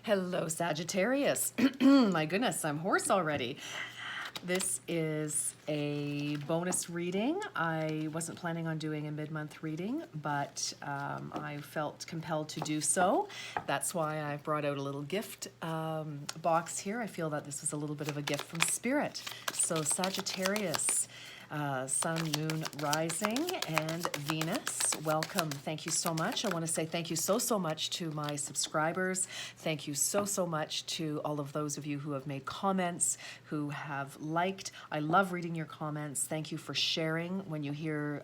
Hello, Sagittarius. My goodness, I'm hoarse already. This is a bonus reading. I wasn't planning on doing a mid-month reading, but I felt compelled to do so. That's why I brought out a little gift box here. I feel that this was a little bit of a gift from Spirit. So Sagittarius, Sun, Moon, Rising, and Venus. Welcome. Thank you so much. I want to say thank you so much to my subscribers. Thank you so much to all of those of you who have made comments, who have liked. I love reading your comments. Thank you for sharing when you hear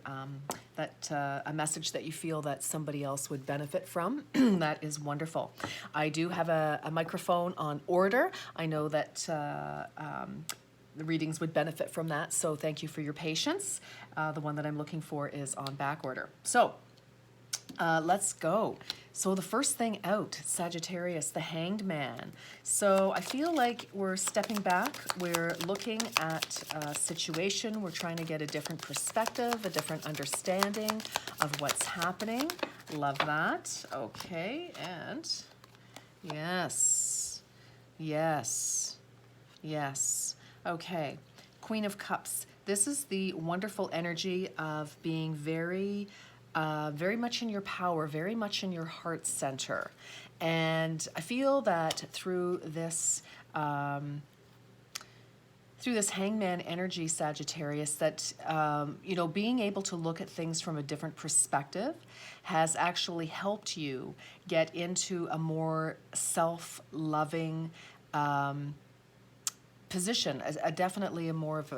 a message that you feel that somebody else would benefit from. That is wonderful. I do have a microphone on order. I know that the readings would benefit from that, so thank you for your patience. The one that I'm looking for is on back order. So let's go. So the first thing out, Sagittarius, the Hanged Man. So I feel like we're stepping back. We're looking at a situation. We're trying to get a different perspective, a different understanding of what's happening. Love that. Okay, and yes, yes, yes. Okay, Queen of Cups. This is the wonderful energy of being very much in your power, very much in your heart center. And I feel that through this hangman energy, Sagittarius, that, being able to look at things from a different perspective has actually helped you get into a more self-loving position, definitely a more of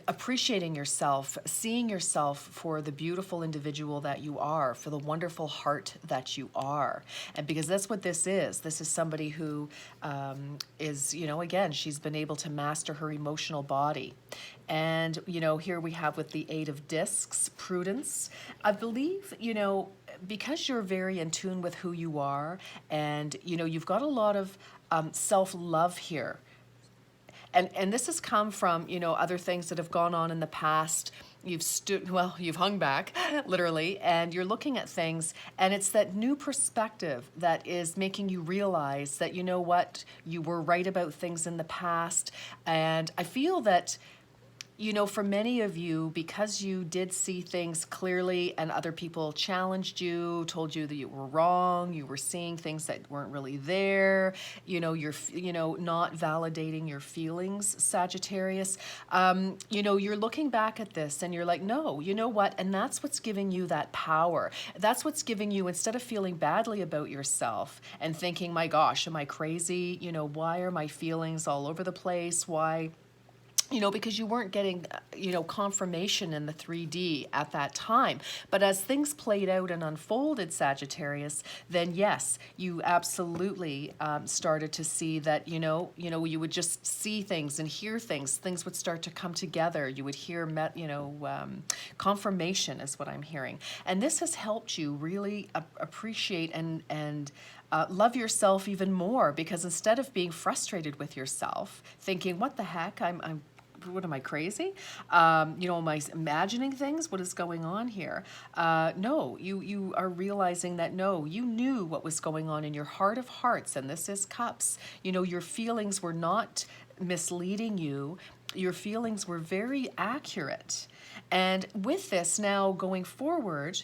appreciating yourself, seeing yourself for the beautiful individual that you are, for the wonderful heart that you are. And because that's what this is. This is somebody who is, again, she's been able to master her emotional body. And, here we have with the Eight of Discs, prudence. I believe, because you're very in tune with who you are, and, you've got a lot of self-love here. And this has come from, other things that have gone on in the past. You've hung back, literally, and you're looking at things, and it's that new perspective that is making you realize that, you know what, you were right about things in the past. And I feel that, for many of you, because you did see things clearly and other people challenged you, told you that you were wrong, you were seeing things that weren't really there, you're, not validating your feelings, Sagittarius, you're looking back at this and you're like, no, you know what? And that's what's giving you that power. That's what's giving you, instead of feeling badly about yourself and thinking, my gosh, am I crazy? Why are my feelings all over the place? Why? Because you weren't getting, confirmation in the 3D at that time. But as things played out and unfolded, Sagittarius, then yes, you absolutely started to see that, you would just see things and hear things. Things would start to come together. You would hear, confirmation is what I'm hearing. And this has helped you really appreciate and love yourself even more, because instead of being frustrated with yourself, thinking, what the heck, what am I, crazy? Am I imagining things? What is going on here? No, you are realizing that, no, you knew what was going on in your heart of hearts, and this is Cups. Your feelings were not misleading you. Your feelings were very accurate. And with this now going forward,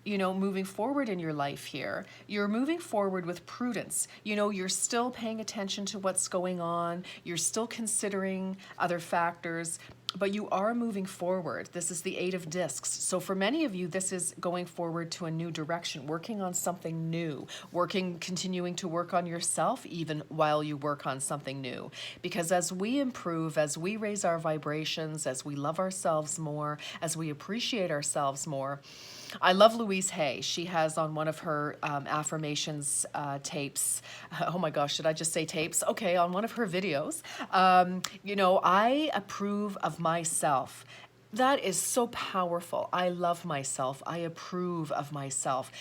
moving forward in your life here, you're moving forward with prudence. You're still paying attention to what's going on. You're still considering other factors, but you are moving forward. This is the Eight of Discs. So for many of you, this is going forward to a new direction, working on something new, continuing to work on yourself even while you work on something new. Because as we improve, as we raise our vibrations, as we love ourselves more, as we appreciate ourselves more, I love Louise Hay. She has on one of her affirmations tapes, oh my gosh, did I just say tapes? Okay, on one of her videos, I approve of myself. That is so powerful. I love myself. I approve of myself.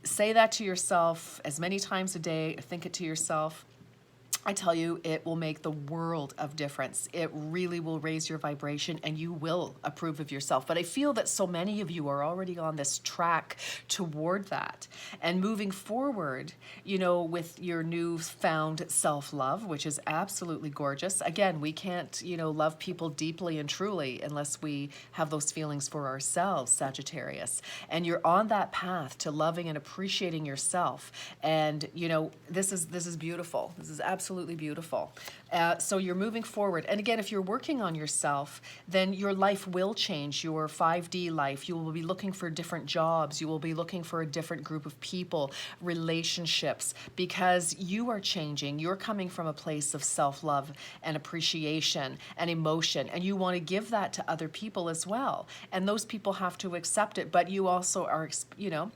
Say that to yourself as many times a day. Think it to yourself. I tell you, it will make the world of difference. It really will raise your vibration and you will approve of yourself. But I feel that so many of you are already on this track toward that. And moving forward, you know, with your newfound self-love, which is absolutely gorgeous. Again, we can't, you know, love people deeply and truly unless we have those feelings for ourselves, Sagittarius. And you're on that path to loving and appreciating yourself. And, you know, this is beautiful. This is absolutely beautiful. So you're moving forward. And again, if you're working on yourself, then your life will change, your 5D life. You will be looking for different jobs. You will be looking for a different group of people, relationships, because you are changing. You're coming from a place of self-love and appreciation and emotion, and you want to give that to other people as well. And those people have to accept it, but you also are, you know,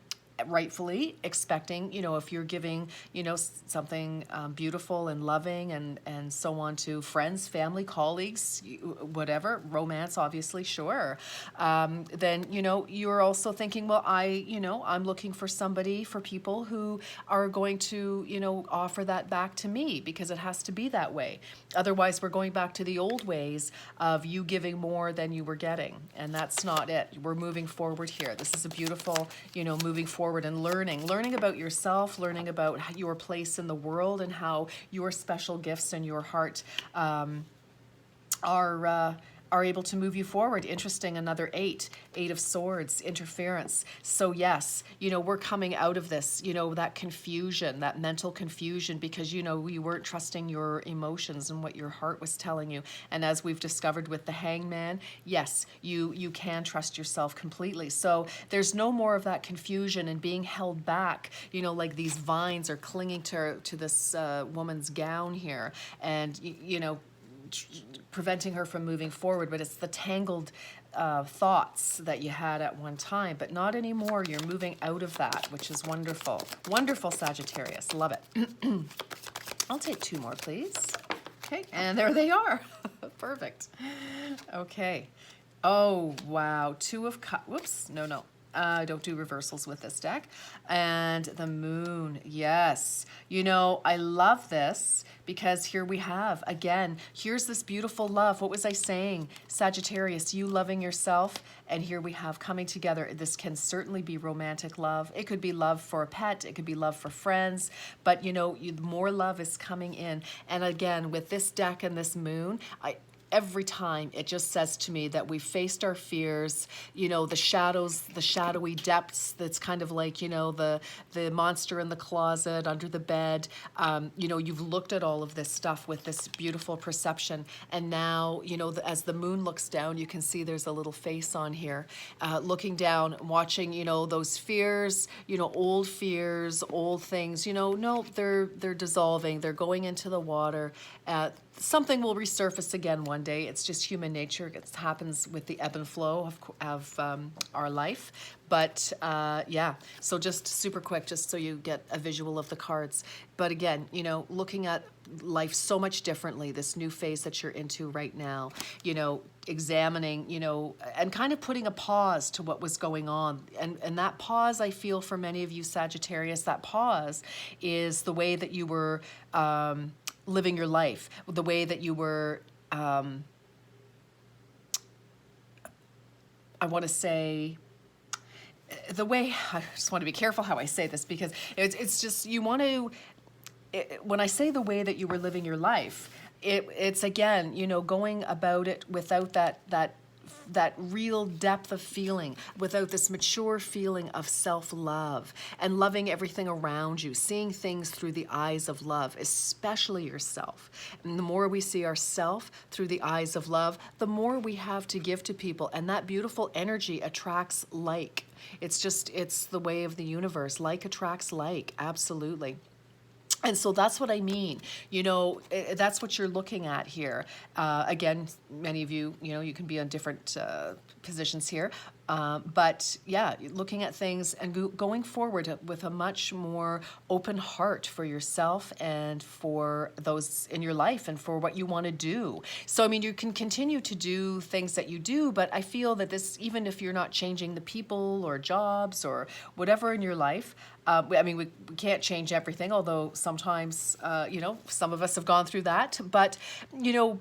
rightfully expecting, you know, if you're giving, you know, something beautiful and loving and so on to friends, family, colleagues, whatever, romance, obviously, sure. Then, you know, you're also thinking, well, you know, I'm looking for somebody, for people who are going to, you know, offer that back to me, because it has to be that way. Otherwise, we're going back to the old ways of you giving more than you were getting. And that's not it. We're moving forward here. This is a beautiful, you know, moving forward and learning about yourself, learning about your place in the world and how your special gifts and your heart are able to move you forward. Interesting, another 8 of swords, interference. So yes, you know, we're coming out of this, you know, that confusion, that mental confusion, because, you know, you weren't trusting your emotions and what your heart was telling you. And as we've discovered with the Hangman, yes, you can trust yourself completely. So there's no more of that confusion and being held back, you know, like these vines are clinging to this woman's gown here, and, you know, preventing her from moving forward. But it's the tangled thoughts that you had at one time, but not anymore. You're moving out of that, which is wonderful. Wonderful, Sagittarius. Love it. I'll take 2 more, please. Okay, and there they are. Perfect. Okay. Oh, wow. 2 of Cups. Whoops. No. I don't do reversals with this deck. And the Moon, yes. You know, I love this because here we have, again, here's this beautiful love. What was I saying? Sagittarius, you loving yourself, and here we have coming together. This can certainly be romantic love. It could be love for a pet. It could be love for friends. But, you know, more love is coming in. And again, with this deck and this Moon, every time it just says to me that we've faced our fears, you know, the shadows, the shadowy depths, that's kind of like, you know, the monster in the closet, under the bed. You know, you've looked at all of this stuff with this beautiful perception. And now, you know, as the Moon looks down, you can see there's a little face on here, looking down, watching, you know, those fears, you know, old fears, old things, you know, no, they're dissolving. They're going into the water. Something will resurface again one day. It's just human nature. It happens with the ebb and flow of our life. But yeah, so just super quick, just so you get a visual of the cards. But again, you know, looking at life so much differently, this new phase that you're into right now, you know, examining, you know, and kind of putting a pause to what was going on. And that pause, I feel for many of you Sagittarius, that pause is the way that you were living your life, the way that you were, I want to say, the way, I just want to be careful how I say this, because it's just, you want to, when I say the way that you were living your life, it's again, you know, going about it without that real depth of feeling, without this mature feeling of self-love and loving everything around you, seeing things through the eyes of love, especially yourself. And the more we see ourselves through the eyes of love, the more we have to give to people. And that beautiful energy attracts like. It's the way of the universe. Like attracts like, absolutely. And so that's what I mean, you know, that's what you're looking at here. Again, many of you, you know, you can be on different positions here. But yeah, looking at things and going forward with a much more open heart for yourself and for those in your life and for what you want to do. So, I mean, you can continue to do things that you do, but I feel that this, even if you're not changing the people or jobs or whatever in your life, I mean, we can't change everything, although sometimes, some of us have gone through that. But,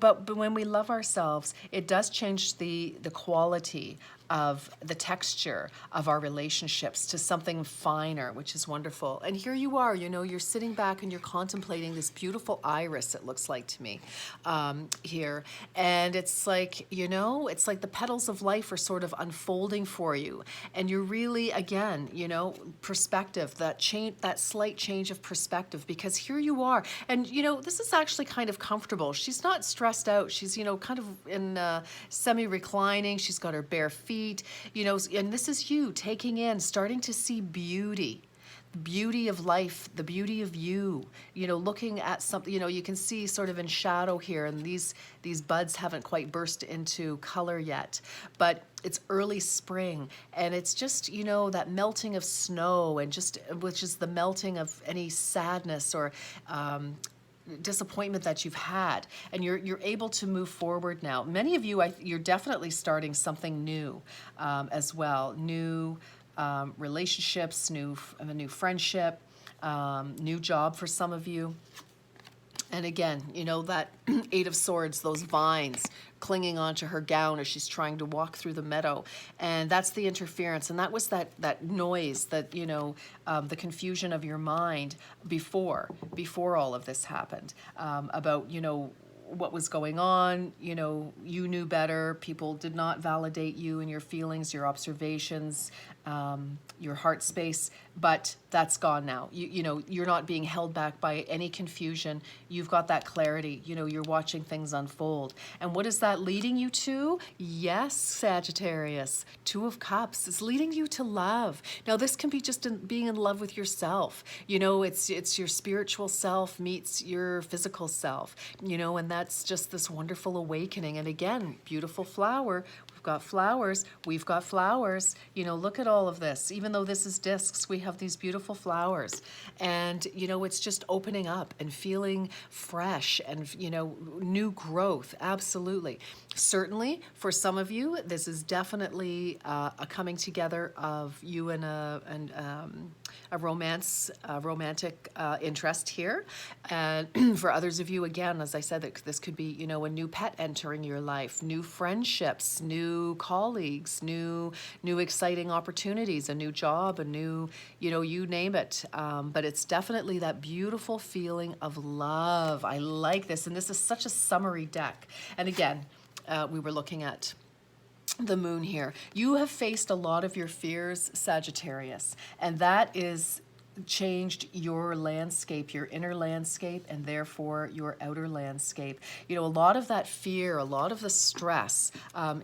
but when we love ourselves, it does change the quality of the texture of our relationships to something finer, which is wonderful. And here you are, you're sitting back and you're contemplating this beautiful iris, it looks like to me, here. And it's like, it's like the petals of life are sort of unfolding for you. And you're really, again, perspective, that slight change of perspective, because here you are. And, this is actually kind of comfortable. She's not stressed out. She's, kind of in semi-reclining. She's got her bare feet. And this is you taking in, starting to see beauty, the beauty of life, the beauty of you, looking at something, you can see sort of in shadow here, and these buds haven't quite burst into color yet, but it's early spring, and it's just, that melting of snow, and which is the melting of any sadness or disappointment that you've had, and you're able to move forward now. Many of you, you're definitely starting something new as well. New relationships, a new friendship, new job for some of you. And again, that Eight of Swords, those vines clinging onto her gown as she's trying to walk through the meadow. And that's the interference. And that was that noise, that, the confusion of your mind before all of this happened, about, what was going on. You knew better. People did not validate you and your feelings, your observations, your heart space, but that's gone now. You're not being held back by any confusion. You've got that clarity. You're watching things unfold. And what is that leading you to? Yes, Sagittarius, Two of Cups is leading you to love. Now, this can be just being in love with yourself. It's your spiritual self meets your physical self, and that's just this wonderful awakening. And again, beautiful flower. We've got flowers. We've got flowers. Look at all of this. Even though this is discs, we have these beautiful flowers. And, it's just opening up and feeling fresh and, new growth. Absolutely. Certainly, for some of you, this is definitely a coming together of you and a romantic interest here. And for others of you, again, as I said, that this could be, a new pet entering your life, new friendships, new colleagues, new exciting opportunities, a new job, a new, you name it. But it's definitely that beautiful feeling of love. I like this. And this is such a summary deck. And again, we were looking at the moon here. You have faced a lot of your fears, Sagittarius, and that is changed your landscape, your inner landscape, and therefore your outer landscape. A lot of that fear, a lot of the stress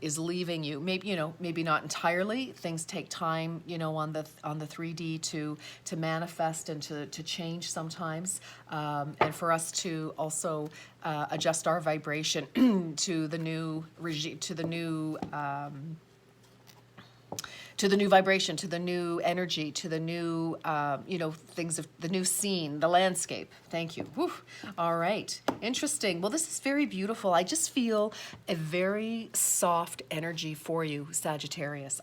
is leaving you. Maybe not entirely. Things take time, on the 3D to manifest and to change sometimes, and for us to also adjust our vibration to the new regime, to the new vibration, to the new energy, to the new, things of the new scene, the landscape. Thank you. Whew. All right. Interesting. Well, this is very beautiful. I just feel a very soft energy for you, Sagittarius.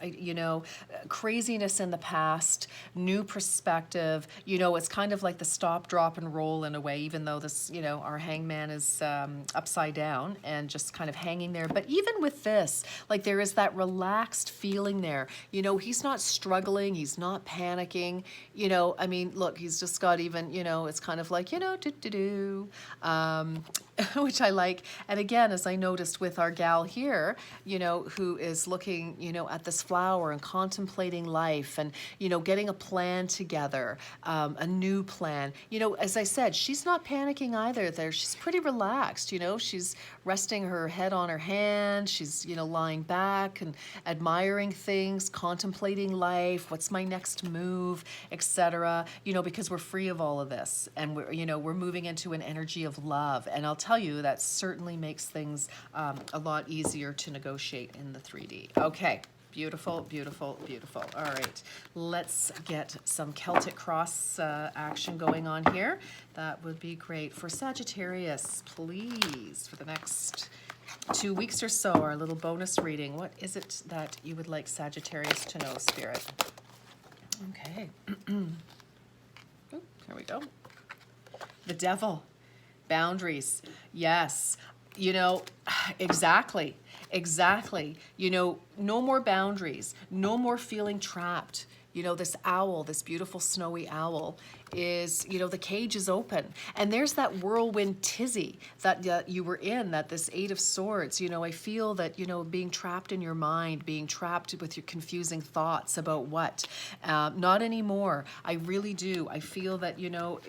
Craziness in the past, new perspective. It's kind of like the stop, drop, and roll in a way, even though this, our hangman is upside down and just kind of hanging there. But even with this, like, there is that relaxed feeling there. He's not struggling. He's not panicking. Look, he's just got even, it's kind of like, which I like. And again, as I noticed with our gal here, who is looking, at this flower and contemplating life and, getting a plan together, a new plan. As I said, she's not panicking either there. She's pretty relaxed, she's resting her head on her hand. She's, lying back and admiring things, contemplating life. What's my next move, etc. Because we're free of all of this, and we're moving into an energy of love. And I'll tell you, that certainly makes things a lot easier to negotiate in the 3D. Okay. Beautiful, beautiful, beautiful. All right, let's get some Celtic cross action going on here. That would be great. For Sagittarius, please, for the next 2 weeks or so, our little bonus reading. What is it that you would like Sagittarius to know, Spirit? Okay. Oop, here we go. The Devil. Boundaries. Yes. You know, exactly. Exactly. You know, no more boundaries. No more feeling trapped. You know, this owl, this beautiful snowy owl is, you know, the cage is open. And there's that whirlwind tizzy that you were in, that this Eight of Swords, you know, I feel that, you know, being trapped in your mind, being trapped with your confusing thoughts about what. Not anymore. I really do. I feel that, you know,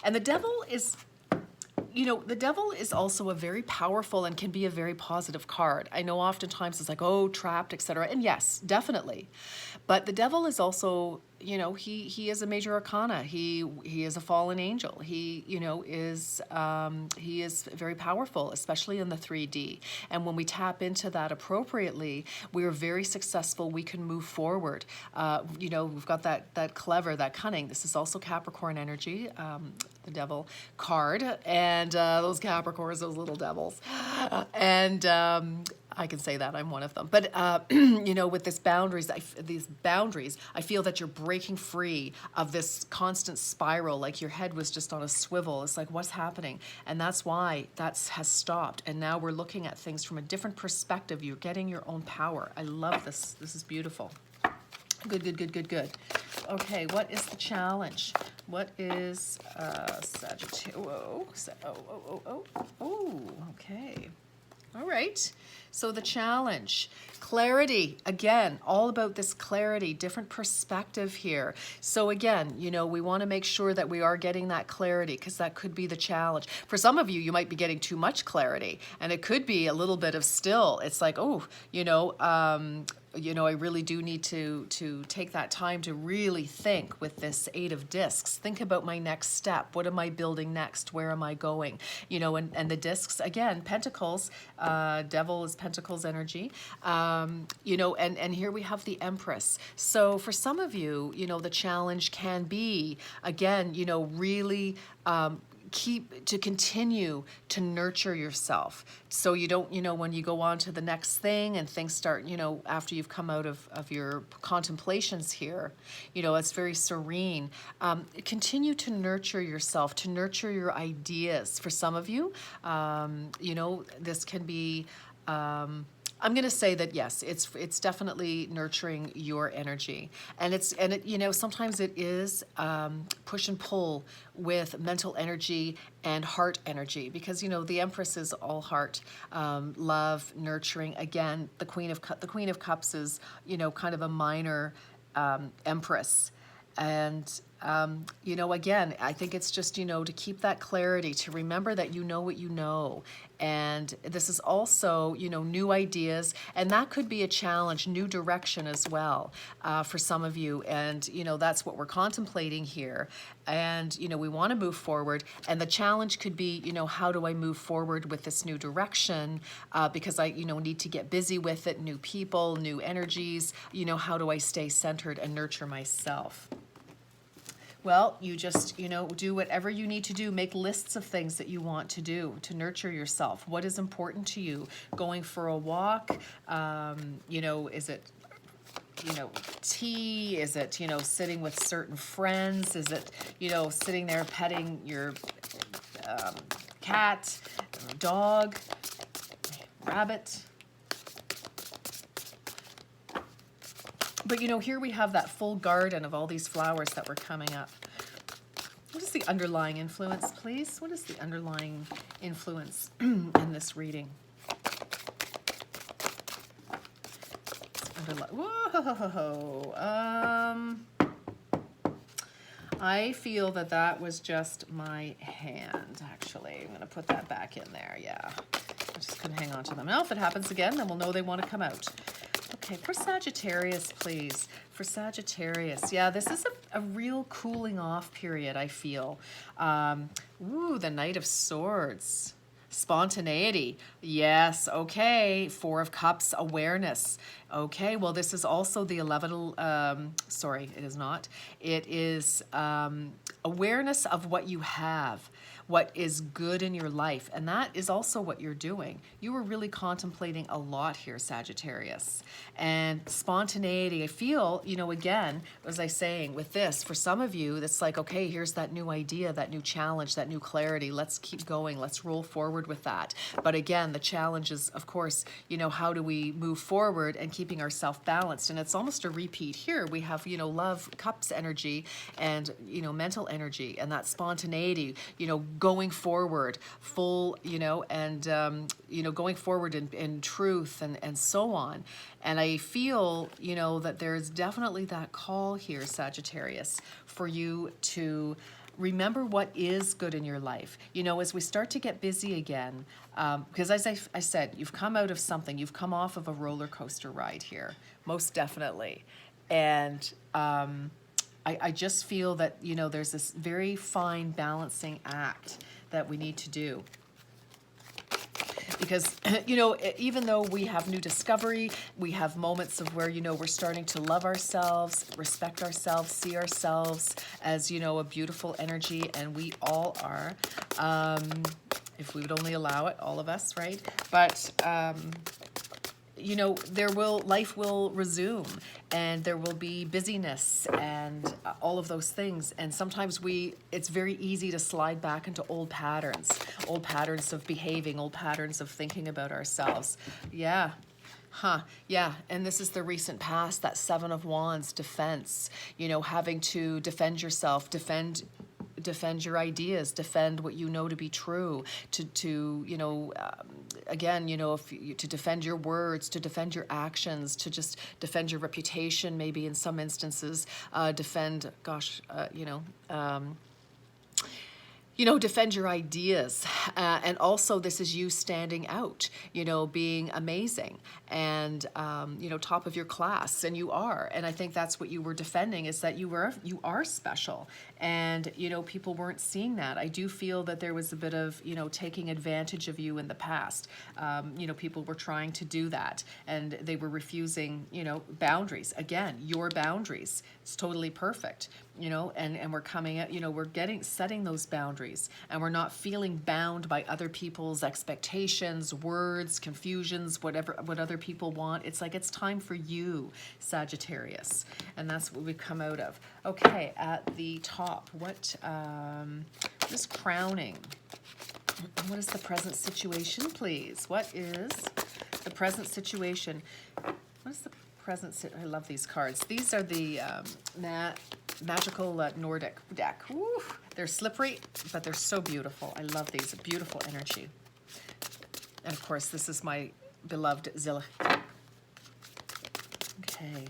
and the devil is, you know, the devil is also a very powerful and can be a very positive card. I know oftentimes it's like, oh, trapped, etc. And yes, definitely. But the devil is also, you know, he is a major arcana. He is a fallen angel. He, you know, he is very powerful, especially in the 3D. And when we tap into that appropriately, we are very successful. We can move forward. You know, we've got that clever, that cunning. This is also Capricorn energy, the devil card, and those Capricorns, those little devils. And I can say that I'm one of them. But you know, with these boundaries, I feel that you're breaking free of this constant spiral, like your head was just on a swivel. It's like, what's happening? And that's why that has stopped. And now we're looking at things from a different perspective. You're getting your own power. I love this. This is beautiful. Good, good, good, good, good. Okay, what is the challenge? What is Sagittarius? Whoa. Oh, okay. All right. So the challenge, clarity, again, all about this clarity, different perspective here. So again, you know, we want to make sure that we are getting that clarity, because that could be the challenge. For some of you, you might be getting too much clarity, and it could be a little bit of still. It's like, oh, you know, I really do need to take that time to really think with this Eight of Discs. Think about my next step. What am I building next? Where am I going? You know, and the discs, again, Pentacles, Devil is Pentacles energy. You know, and here we have the Empress. So for some of you, you know, the challenge can be, again, you know, really continue to nurture yourself, so you don't, you know, when you go on to the next thing and things start, you know, after you've come out of your contemplations here, you know, it's very serene. Continue to nurture yourself, to nurture your ideas. For some of you, you know, this can be, I'm going to say that yes, it's definitely nurturing your energy, and it you know, sometimes it is push and pull with mental energy and heart energy, because you know the Empress is all heart, love, nurturing. Again, the Queen of Cups is, you know, kind of a minor Empress. And you know, again, I think it's just, you know, to keep that clarity, to remember that you know what you know. And this is also, you know, new ideas, and that could be a challenge, new direction as well, for some of you. And, you know, that's what we're contemplating here. And, you know, we want to move forward, and the challenge could be, you know, how do I move forward with this new direction? Because I, you know, need to get busy with it, new people, new energies, you know, how do I stay centered and nurture myself? Well, you just, you know, do whatever you need to do. Make lists of things that you want to do to nurture yourself. What is important to you? Going for a walk? You know, is it, you know, tea? Is it, you know, sitting with certain friends? Is it, you know, sitting there petting your cat, dog, rabbit? But, you know, here we have that full garden of all these flowers that were coming up. What is the underlying influence, please? What is the underlying influence in this reading? Whoa! I feel that was just my hand, actually. I'm going to put that back in there, yeah. I just couldn't hang on to them. Now, if it happens again, then we'll know they want to come out. Okay, for Sagittarius, please. For Sagittarius, yeah, this is a real cooling off period, I feel. Ooh, the Knight of Swords. Spontaneity. Yes. Okay. Four of Cups, awareness. Okay. Well, this is also the 11, sorry, it is not. It is awareness of what you have, what is good in your life. And that is also what you're doing. You were really contemplating a lot here, Sagittarius. And spontaneity, I feel, you know, again, as I saying with this, for some of you, that's like, okay, here's that new idea, that new challenge, that new clarity. Let's keep going. Let's roll forward with that. But again, the challenge is, of course, you know, how do we move forward and keeping ourselves balanced? And it's almost a repeat here. We have, you know, love, cups energy and, you know, mental energy and that spontaneity, you know, going forward full, you know, and, you know, going forward in truth and so on. And I feel, you know, that there's definitely that call here, Sagittarius, for you to remember what is good in your life. You know, as we start to get busy again, because as I said, you've come out of something, you've come off of a roller coaster ride here, most definitely. And I just feel that, you know, there's this very fine balancing act that we need to do. Because, you know, even though we have new discovery, we have moments of where, you know, we're starting to love ourselves, respect ourselves, see ourselves as, you know, a beautiful energy, and we all are, if we would only allow it, all of us, right? But, you know, life will resume, and there will be busyness and all of those things. And sometimes it's very easy to slide back into old patterns of behaving, old patterns of thinking about ourselves. Yeah. Huh. Yeah. And this is the recent past, that Seven of Wands, defense, you know, having to defend yourself, defend your ideas, defend what you know to be true, to you know, again, you know, to defend your words, to defend your actions, to just defend your reputation, maybe in some instances, defend, defend your ideas. And also this is you standing out, you know, being amazing and, you know, top of your class, and you are. And I think that's what you were defending, is that you are special. And, you know, people weren't seeing that. I do feel that there was a bit of, you know, taking advantage of you in the past. You know, people were trying to do that, and they were refusing, you know, boundaries. Again, your boundaries. It's totally perfect, you know, and we're coming at, you know, we're setting those boundaries, and we're not feeling bound by other people's expectations, words, confusions, what other people want. It's like, it's time for you, Sagittarius. And that's what we've come out of. Okay, at the top, what is crowning? What is the present situation, please? What is the present situation? What is the present? I love these cards. These are the magical Nordic deck. Woo! They're slippery, but they're so beautiful. I love these. A beautiful energy. And of course, this is my beloved Zilch. Okay.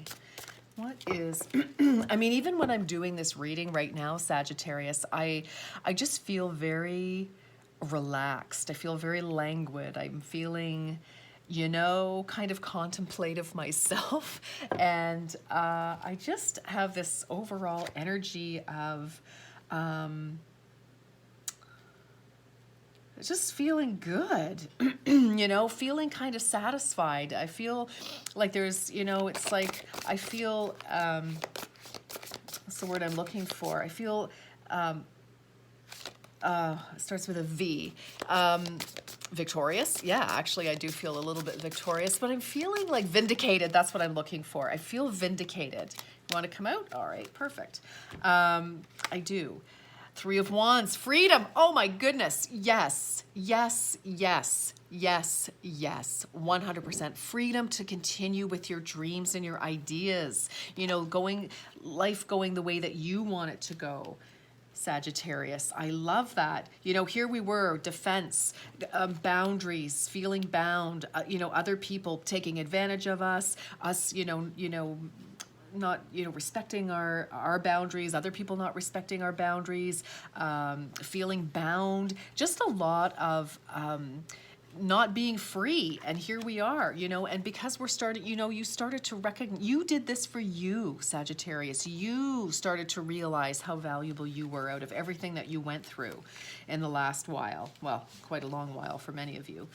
What is, I mean, even when I'm doing this reading right now, Sagittarius, I just feel very relaxed. I feel very languid. I'm feeling, you know, kind of contemplative myself. And I just have this overall energy of just feeling good, you know, feeling kind of satisfied. I feel like there's, you know, it's like, I feel, what's the word I'm looking for? I feel, it starts with a V. Victorious. Yeah, actually, I do feel a little bit victorious, but I'm feeling like vindicated. That's what I'm looking for. I feel vindicated. You want to come out? All right, perfect. I do. Three of Wands, freedom. Oh my goodness. Yes, yes, yes, yes, yes. 100% freedom to continue with your dreams and your ideas. You know, life going the way that you want it to go. Sagittarius. I love that. You know, here we were, defense, boundaries, feeling bound, you know, other people taking advantage of us, not, you know, respecting our boundaries, other people not respecting our boundaries, feeling bound, just a lot of not being free, and here we are, and because we're starting, you started to recognize, you did this for you, Sagittarius. You started to realize how valuable you were out of everything that you went through in the last while, well, quite a long while for many of you.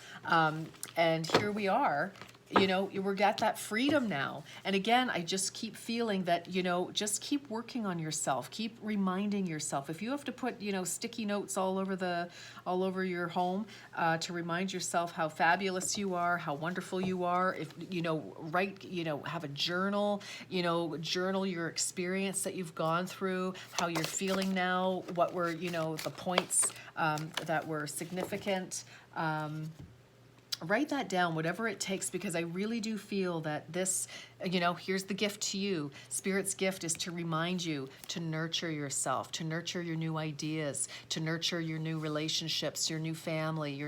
And here we are. We're at that freedom now. And again, I just keep feeling that, just keep working on yourself. Keep reminding yourself. If you have to put, sticky notes all over your home to remind yourself how fabulous you are, how wonderful you are. If, write, have a journal, journal your experience that you've gone through, how you're feeling now, what were, the points that were significant. Write that down, whatever it takes, because I really do feel that this, here's the gift to you. Spirit's gift is to remind you to nurture yourself, to nurture your new ideas, to nurture your new relationships, your new family,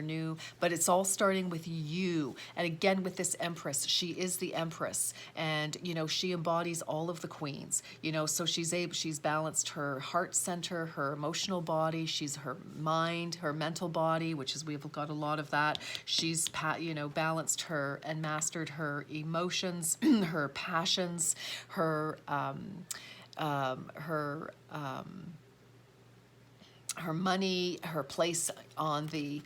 but it's all starting with you. And again, with this Empress, she is the Empress, and, she embodies all of the queens, so she's balanced her heart center, her emotional body, she's her mind, her mental body, we've got a lot of that. She's balanced her and mastered her emotions, her passions, her money, her place on the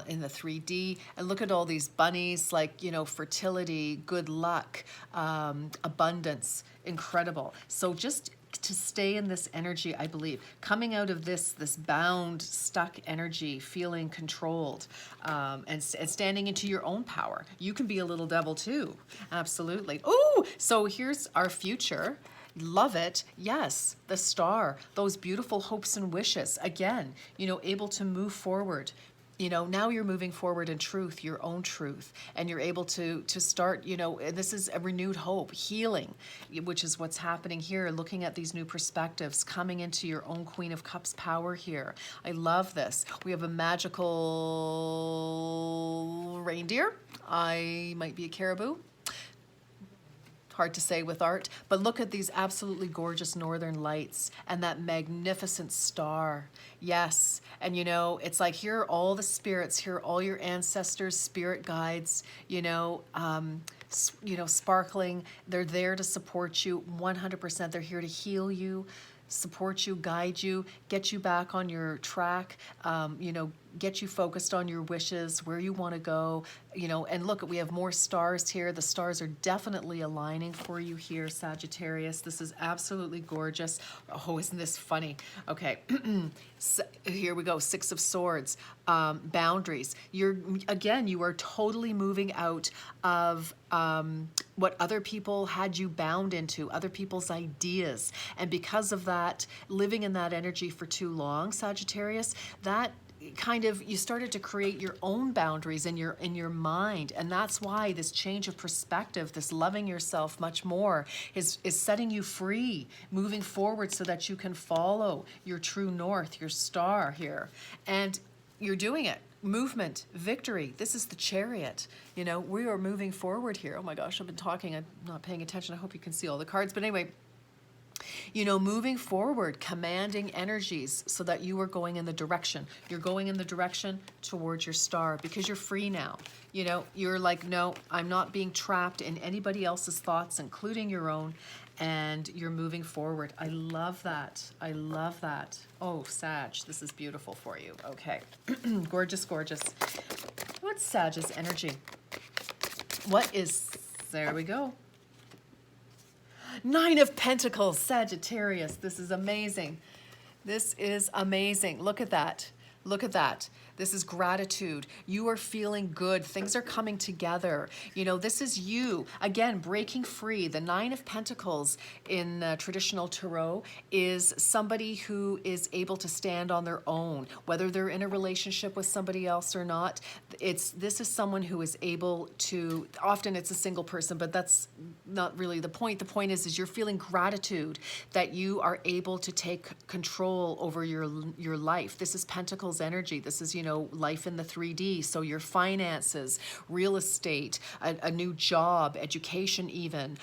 in the 3D. And look at all these bunnies, like, fertility, good luck, abundance, incredible. So just to stay in this energy, I believe, coming out of this bound, stuck energy, feeling controlled, and standing into your own power. You can be a little devil too, absolutely. Oh, so here's our future. Love it. Yes, the star, those beautiful hopes and wishes. Again, able to move forward. Now you're moving forward in truth, your own truth, and you're able to start, and this is a renewed hope, healing, which is what's happening here, looking at these new perspectives, coming into your own Queen of Cups power here. I love this. We have a magical reindeer. I might be a caribou. Hard to say with art, but look at these absolutely gorgeous northern lights and that magnificent star. Yes, and it's like, here are all the spirits, here are all your ancestors, spirit guides, sparkling. They're there to support you 100%. They're here to heal you, support you, guide you, get you back on your track, get you focused on your wishes, where you want to go, and look, we have more stars here. The stars are definitely aligning for you here, Sagittarius. This is absolutely gorgeous. Oh, isn't this funny? Okay, so here we go, Six of Swords, boundaries. You are totally moving out of what other people had you bound into, other people's ideas. And because of that, living in that energy for too long, Sagittarius, that kind of, you started to create your own boundaries in your mind, and that's why this change of perspective, this loving yourself much more, is setting you free, moving forward so that you can follow your true north, your star here, and you're doing it. Movement, victory. This is the Chariot. We are moving forward here. Oh my gosh, I've been talking, I'm not paying attention. I hope you can see all the cards, but anyway, moving forward, commanding energies so that you are going in the direction. You're going in the direction towards your star because you're free now. You're like, no, I'm not being trapped in anybody else's thoughts, including your own, and you're moving forward. I love that. I love that. Oh, Sag, this is beautiful for you. Okay. Gorgeous, gorgeous. What's Sag's energy? There we go. Nine of Pentacles, Sagittarius. This is amazing. This is amazing. Look at that. Look at that. This is gratitude. You are feeling good. Things are coming together. This is you. Again, breaking free. The Nine of Pentacles in traditional tarot is somebody who is able to stand on their own, whether they're in a relationship with somebody else or not. This is someone who is able to, often it's a single person, but that's not really the point. The point is you're feeling gratitude that you are able to take control over your life. This is Pentacles energy. This is, life in the 3D. So your finances, real estate, a new job, education even,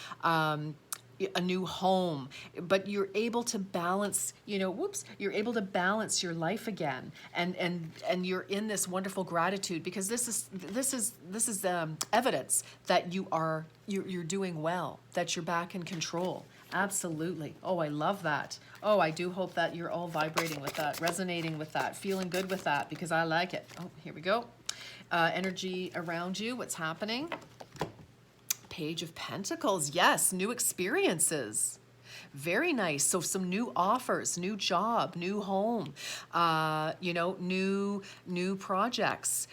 a new home, but you're able to balance, you're able to balance your life again, and you're in this wonderful gratitude, because this is evidence that you're doing well, that you're back in control. Absolutely. Oh, I love that. Oh, I do hope that you're all vibrating with that, resonating with that, feeling good with that, because I like it. Oh, here we go. Energy around you, what's happening? Page of Pentacles. Yes, new experiences. Very nice. So some new offers, new job, new home, new projects.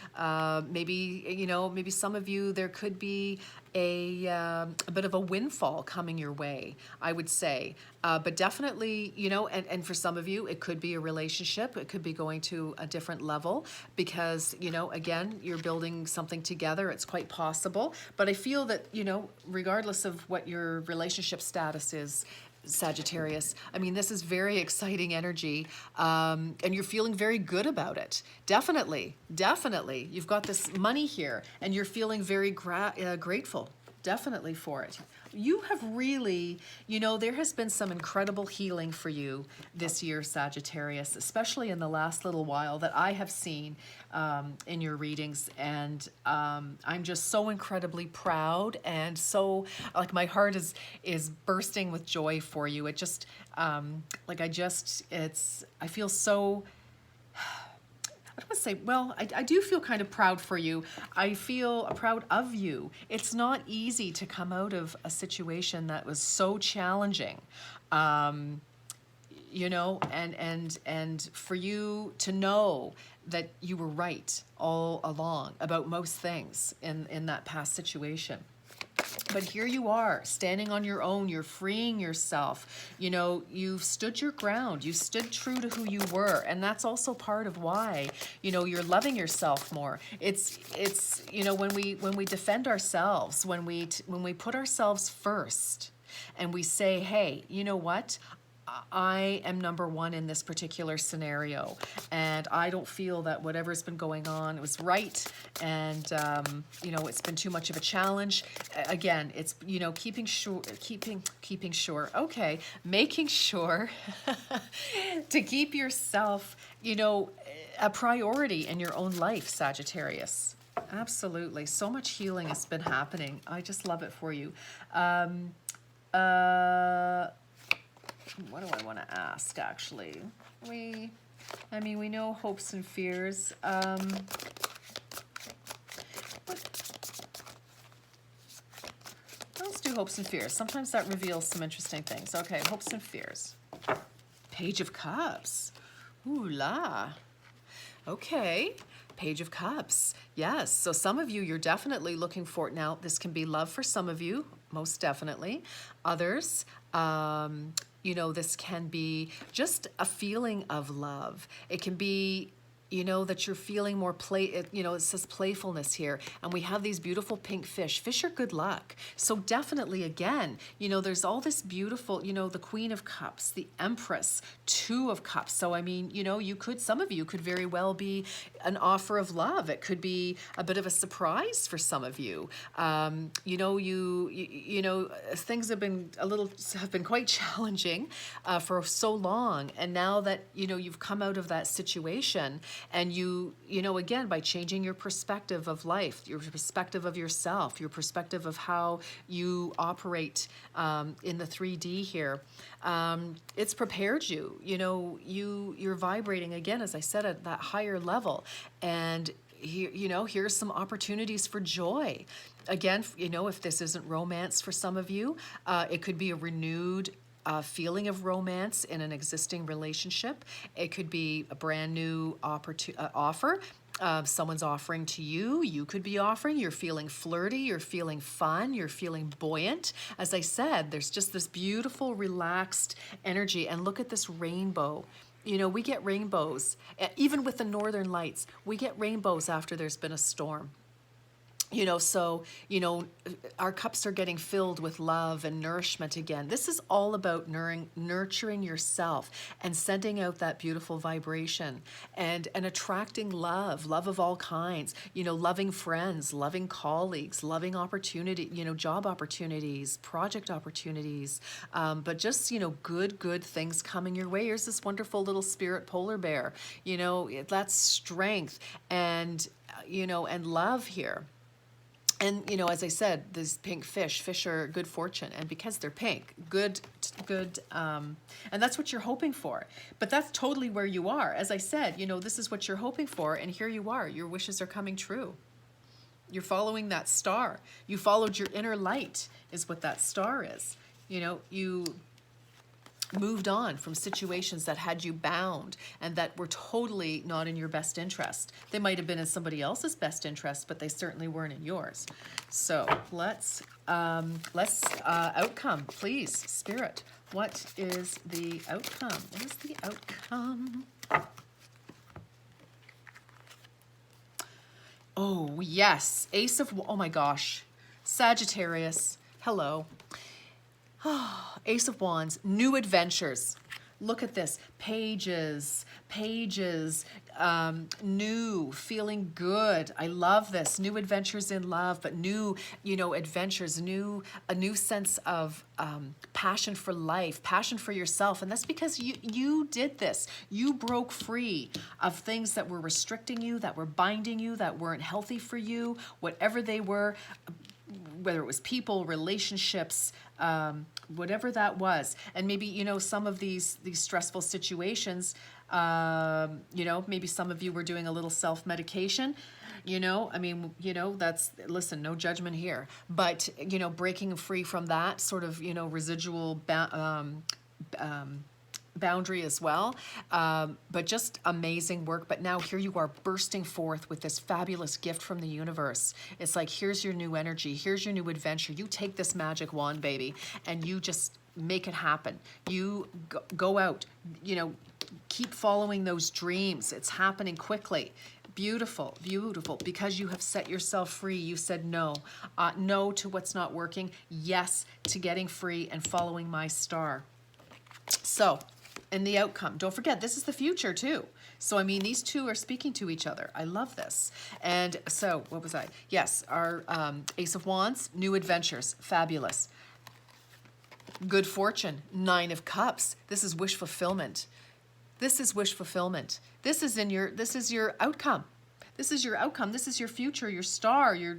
Maybe some of you, there could be a bit of a windfall coming your way, I would say. But definitely, and for some of you, it could be a relationship. It could be going to a different level because, again, you're building something together. It's quite possible. But I feel that, regardless of what your relationship status is, Sagittarius, I mean, this is very exciting energy, and you're feeling very good about it. Definitely. You've got this money here, and you're feeling very grateful, definitely, for it. You have really, there has been some incredible healing for you this year, Sagittarius, especially in the last little while that I have seen in your readings. And I'm just so incredibly proud, and so, like, my heart is bursting with joy for you. It just, I feel so... I don't want to say, well, I do feel kind of proud for you. I feel proud of you. It's not easy to come out of a situation that was so challenging, and for you to know that you were right all along about most things in that past situation. But here you are, standing on your own, you're freeing yourself. You've stood your ground, you stood true to who you were, and that's also part of why, you're loving yourself more. It's when we defend ourselves, when we put ourselves first, and we say, hey, you know what? I am number one in this particular scenario, and I don't feel that whatever's been going on was right, and it's been too much of a challenge. Again, it's making sure to keep yourself a priority in your own life, Sagittarius. Absolutely, so much healing has been happening. I just love it for you. What do I want to ask, actually? We know hopes and fears. Let's do hopes and fears. Sometimes that reveals some interesting things. Okay, hopes and fears. Page of Cups. Ooh la. Okay. Page of Cups. Yes. So some of you, you're definitely looking for, now this can be love for some of you, most definitely. Others, this can be just a feeling of love. It can be, that you're feeling more it says playfulness here, and we have these beautiful pink fish. Fish are good luck. So definitely, again, there's all this beautiful, the Queen of Cups, the Empress, Two of Cups. So, I mean, some of you could very well be an offer of love. It could be a bit of a surprise for some of you. Things have been quite challenging for so long. And now that, you've come out of that situation, and again, by changing your perspective of life, your perspective of yourself, your perspective of how you operate in the 3D here, it's prepared you. You're vibrating, again, as I said, at that higher level. And here's some opportunities for joy. Again, if this isn't romance for some of you, it could be a renewed feeling of romance in an existing relationship. It could be a brand new offer. Someone's offering to you. You could be offering. You're feeling flirty. You're feeling fun. You're feeling buoyant. As I said, there's just this beautiful, relaxed energy. And look at this rainbow. We get rainbows. Even with the northern lights, we get rainbows after there's been a storm. So, our cups are getting filled with love and nourishment again. This is all about nurturing yourself and sending out that beautiful vibration and attracting love of all kinds, loving friends, loving colleagues, loving opportunity, job opportunities, project opportunities, but just, good things coming your way. Here's this wonderful little spirit polar bear, that's strength and love here. And, as I said, these pink fish are good fortune. And because they're pink, good, and that's what you're hoping for. But that's totally where you are. As I said, this is what you're hoping for. And here you are. Your wishes are coming true. You're following that star. You followed your inner light is what that star is. You moved on from situations that had you bound and that were totally not in your best interest. They might have been in somebody else's best interest, but they certainly weren't in yours. So let's outcome, please, Spirit. What is the outcome? What is the outcome? Oh, yes. Oh my gosh. Sagittarius. Hello. Ace of Wands, new adventures. Look at this, pages, new, feeling good. I love this, new adventures in love, but new, adventures, a new sense of passion for life, passion for yourself. And that's because you did this. You broke free of things that were restricting you, that were binding you, that weren't healthy for you, whatever they were, whether it was people, relationships, whatever that was. And maybe, some of these stressful situations, maybe some of you were doing a little self-medication, that's, listen, no judgment here. But, breaking free from that sort of, residual boundary as well, but just amazing work. But now here you are bursting forth with this fabulous gift from the universe. It's like, here's your new energy, here's your new adventure. You take this magic wand, baby, and you just make it happen. You go out, keep following those dreams. It's happening quickly. Beautiful, beautiful, because you have set yourself free. You said no. No to what's not working. Yes to getting free and following my star. So, and the outcome, don't forget, this is the future too. So, these two are speaking to each other. I love this. And so, what was I? Yes, our Ace of Wands, new adventures, fabulous. Good fortune, 9 of Cups. This is wish fulfillment. This is wish fulfillment. This is your outcome. This is your outcome. This is your future, your star. You're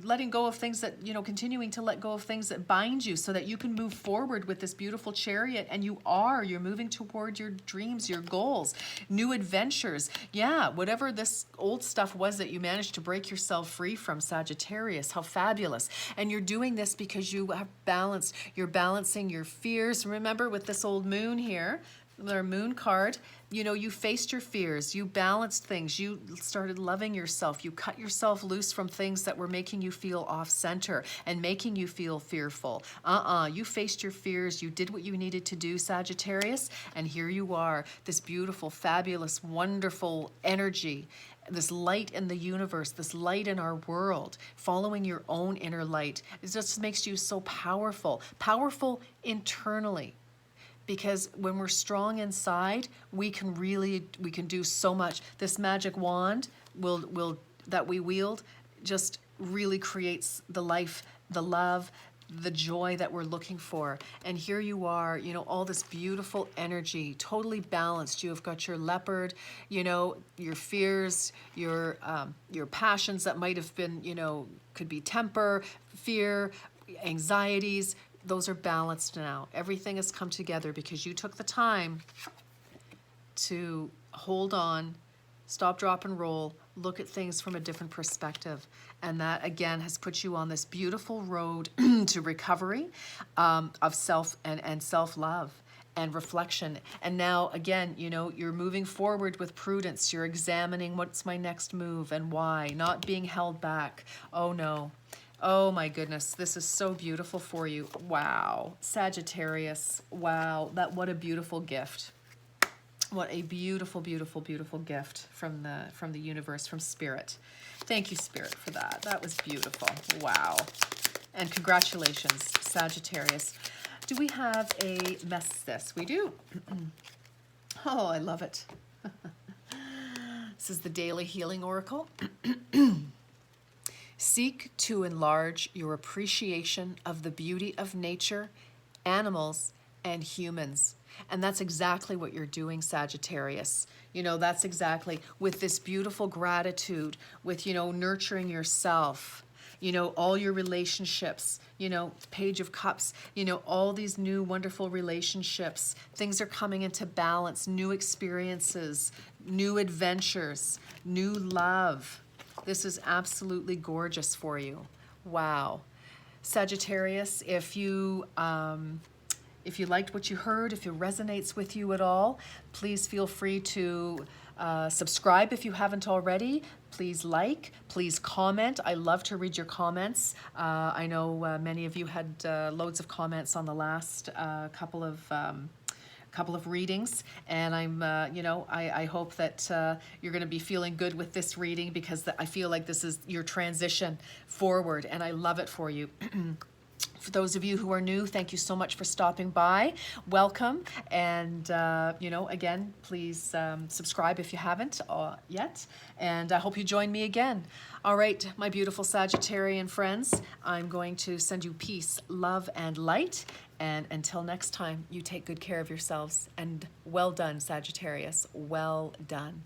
letting go of things that, continuing to let go of things that bind you so that you can move forward with this beautiful chariot. And you're moving toward your dreams, your goals, new adventures. Yeah, whatever this old stuff was that you managed to break yourself free from, Sagittarius, how fabulous. And you're doing this because you have balance. You're balancing your fears. Remember with this old moon here, our moon card, you faced your fears, you balanced things, you started loving yourself, you cut yourself loose from things that were making you feel off center and making you feel fearful. You faced your fears, you did what you needed to do, Sagittarius, and here you are, this beautiful, fabulous, wonderful energy, this light in the universe, this light in our world, following your own inner light. It just makes you so powerful internally. Because when we're strong inside, we can do so much. This magic wand that we wield just really creates the life, the love, the joy that we're looking for. And here you are, all this beautiful energy, totally balanced. You have got your leopard, your fears, your passions that might have been, could be temper, fear, anxieties. Those are balanced now. Everything has come together because you took the time to hold on, stop, drop, and roll, look at things from a different perspective. And that, again, has put you on this beautiful road to recovery of self and self-love and reflection. And now, again, you're moving forward with prudence. You're examining what's my next move and why, not being held back. Oh, no. Oh my goodness, this is so beautiful for you. Wow, Sagittarius, wow, what a beautiful gift. What a beautiful, beautiful, beautiful gift from the universe, from Spirit. Thank you, Spirit, for that. That was beautiful. Wow. And congratulations, Sagittarius. Do we have a message? We do. Oh, I love it. This is the Daily Healing Oracle. Seek to enlarge your appreciation of the beauty of nature, animals, and humans. And that's exactly what you're doing, Sagittarius. You know, that's exactly with this beautiful gratitude, with, you know, nurturing yourself, you know, all your relationships, you know, Page of Cups, you know, all these new wonderful relationships. Things are coming into balance, new experiences, new adventures, new love. This is absolutely gorgeous for you. Wow. Sagittarius, if you liked what you heard, if it resonates with you at all, please feel free to subscribe if you haven't already. Please like, please comment. I love to read your comments. I know many of you had loads of comments on the last couple of readings, and I'm, you know, I hope that you're going to be feeling good with this reading, because I feel like this is your transition forward, and I love it for you. For those of you who are new, thank you so much for stopping by. Welcome, and you know, again, please subscribe if you haven't yet, and I hope you join me again. All right, my beautiful Sagittarian friends, I'm going to send you peace, love, and light, and until next time, you take good care of yourselves, and well done, Sagittarius, well done.